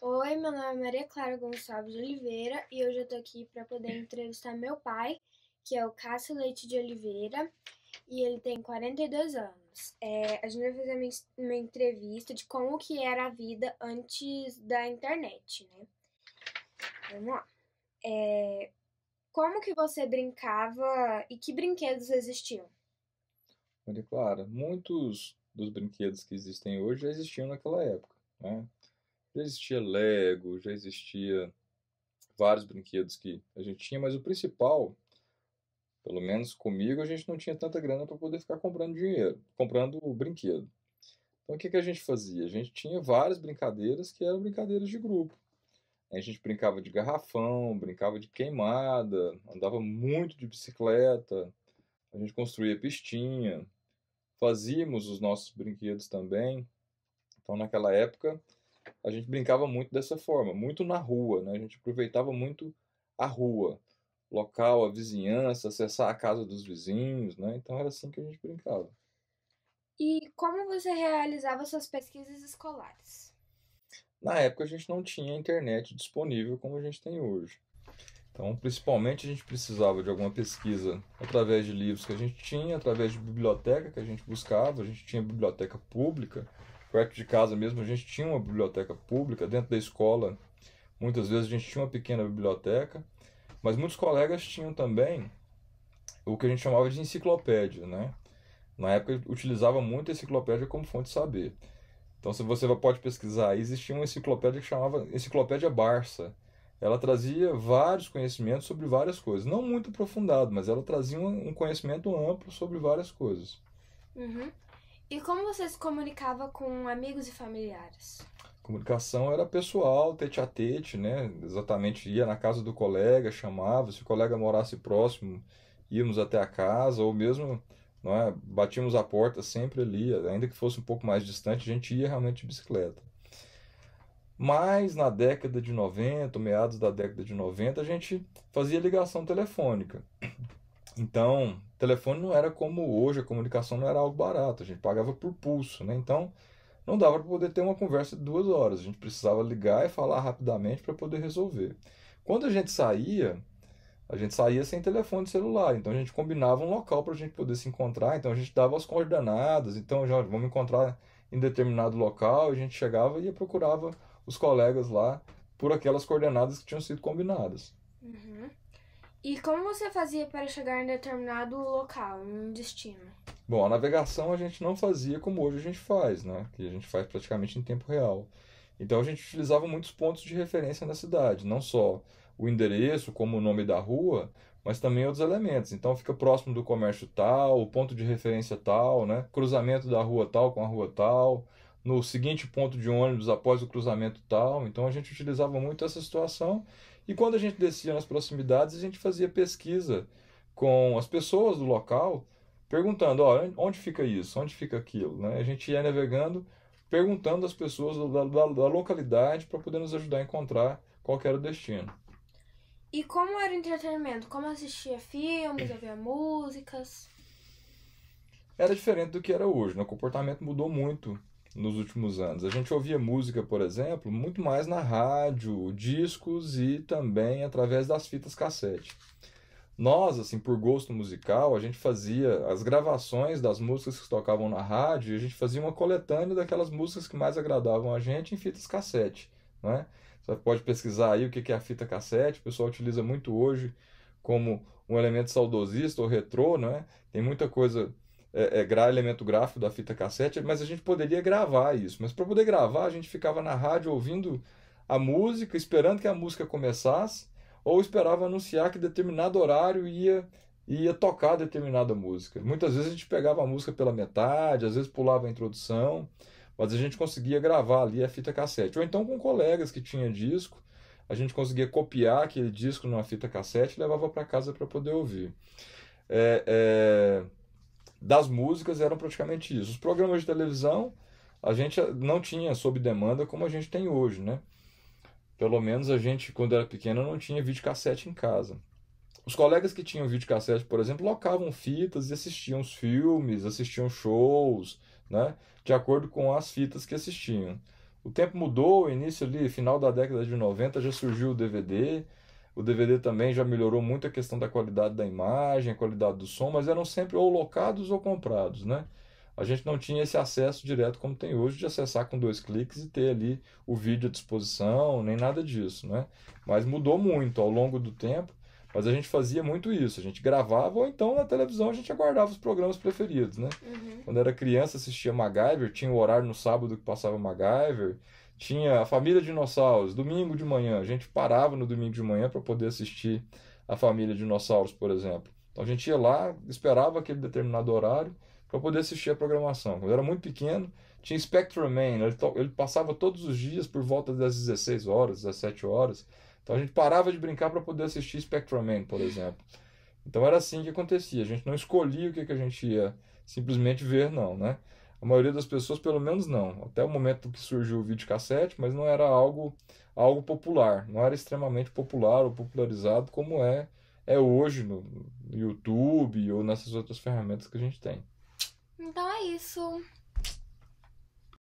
Oi, meu nome é Maria Clara Gonçalves de Oliveira e hoje eu tô aqui para poder entrevistar meu pai, que é o Cássio Leite de Oliveira, e ele tem 42 anos. A gente vai fazer uma entrevista de como que era a vida antes da internet, né? Vamos lá. Como que você brincava e que brinquedos existiam? Maria Clara, muitos dos brinquedos que existem hoje já existiam naquela época, né? Já existia Lego, já existia vários brinquedos que a gente tinha, mas o principal, pelo menos comigo, a gente não tinha tanta grana para poder ficar comprando dinheiro, comprando o brinquedo. Então o que que a gente fazia? A gente tinha várias brincadeiras que eram brincadeiras de grupo. A gente brincava de garrafão, brincava de queimada, andava muito de bicicleta, a gente construía pistinha, fazíamos os nossos brinquedos também. Então, naquela época, a gente brincava muito dessa forma, muito na rua, né? A gente aproveitava muito a rua, local, a vizinhança, acessar a casa dos vizinhos, né? Então era assim que a gente brincava. E como você realizava suas pesquisas escolares? Na época a gente não tinha internet disponível como a gente tem hoje. Então, principalmente a gente precisava de alguma pesquisa através de livros que a gente tinha, através de biblioteca que a gente buscava, a gente tinha biblioteca pública, perto de casa mesmo a gente tinha uma biblioteca pública, dentro da escola muitas vezes a gente tinha uma pequena biblioteca, mas muitos colegas tinham também o que a gente chamava de enciclopédia, né? Na época utilizava muito a enciclopédia como fonte de saber. Então, se você pode pesquisar, aí existia uma enciclopédia que chamava Enciclopédia Barça. Ela trazia vários conhecimentos sobre várias coisas, não muito aprofundado, mas ela trazia um conhecimento amplo sobre várias coisas. Uhum. E como você se comunicava com amigos e familiares? Comunicação era pessoal, tete a tete, né? Exatamente, ia na casa do colega, chamava, se o colega morasse próximo, íamos até a casa, ou mesmo, não é, batíamos a porta sempre ali, ainda que fosse um pouco mais distante, a gente ia realmente de bicicleta. Mas na década de 90, meados da década de 90, a gente fazia ligação telefônica. Então, telefone não era como hoje, a comunicação não era algo barato, a gente pagava por pulso, né? Então, não dava para poder ter uma conversa de 2 horas. A gente precisava ligar e falar rapidamente para poder resolver. Quando a gente saía sem telefone celular. Então a gente combinava um local para a gente poder se encontrar. Então a gente dava as coordenadas. Então já vamos encontrar em determinado local. A gente chegava e procurava os colegas lá por aquelas coordenadas que tinham sido combinadas. Uhum. E como você fazia para chegar em determinado local, em um destino? Bom, a navegação a gente não fazia como hoje a gente faz, né? Que a gente faz praticamente em tempo real. Então a gente utilizava muitos pontos de referência na cidade, não só o endereço, como o nome da rua, mas também outros elementos. Então fica próximo do comércio tal, o ponto de referência tal, né? Cruzamento da rua tal com a rua tal, no seguinte ponto de ônibus após o cruzamento tal. Então a gente utilizava muito essa situação. E quando a gente descia nas proximidades, a gente fazia pesquisa com as pessoas do local perguntando, ó, onde fica isso, onde fica aquilo, né? A gente ia navegando, perguntando às pessoas da localidade para poder nos ajudar a encontrar qual que era o destino. E como era o entretenimento? Como assistia filmes, ouvia músicas? Era diferente do que era hoje, né? O comportamento mudou muito nos últimos anos. A gente ouvia música, por exemplo, muito mais na rádio, discos e também através das fitas cassete. Nós, assim, por gosto musical, a gente fazia as gravações das músicas que tocavam na rádio e a gente fazia uma coletânea daquelas músicas que mais agradavam a gente em fitas cassete, né? Você pode pesquisar aí o que é a fita cassete, o pessoal utiliza muito hoje como um elemento saudosista ou retrô, né? Tem muita coisa, elemento gráfico da fita cassete, mas a gente poderia gravar isso. Mas para poder gravar, a gente ficava na rádio ouvindo a música, esperando que a música começasse ou esperava anunciar que determinado horário ia tocar determinada música. Muitas vezes a gente pegava a música pela metade, às vezes pulava a introdução, mas a gente conseguia gravar ali a fita cassete. Ou então com colegas que tinham disco, a gente conseguia copiar aquele disco numa fita cassete e levava para casa para poder ouvir. É, é, das músicas eram praticamente isso. Os programas de televisão a gente não tinha sob demanda como a gente tem hoje, né? Pelo menos a gente, quando era pequeno, não tinha videocassete em casa. Os colegas que tinham videocassete, por exemplo, locavam fitas e assistiam os filmes, assistiam shows, né? De acordo com as fitas que assistiam. O tempo mudou, início ali, final da década de 90 já surgiu o DVD. O DVD também já melhorou muito a questão da qualidade da imagem, a qualidade do som, mas eram sempre ou locados ou comprados, né? A gente não tinha esse acesso direto como tem hoje, de acessar com 2 cliques e ter ali o vídeo à disposição, nem nada disso, né? Mas mudou muito ao longo do tempo, mas a gente fazia muito isso. A gente gravava ou então na televisão a gente aguardava os programas preferidos, né? Quando era criança assistia MacGyver, tinha o horário no sábado que passava MacGyver, tinha a Família Dinossauros, domingo de manhã. A gente parava no domingo de manhã para poder assistir a Família Dinossauros, por exemplo. Então a gente ia lá, esperava aquele determinado horário para poder assistir a programação. Quando eu era muito pequeno, tinha Spectrum Man, ele passava todos os dias por volta das 16 horas, 17 horas. Então a gente parava de brincar para poder assistir Spectrum Man, por exemplo. Então era assim que acontecia. A gente não escolhia o que a gente ia simplesmente ver, não, né? A maioria das pessoas, pelo menos, não. Até o momento que surgiu o videocassete, mas não era algo popular. Não era extremamente popular ou popularizado como é hoje no YouTube ou nessas outras ferramentas que a gente tem. Então é isso.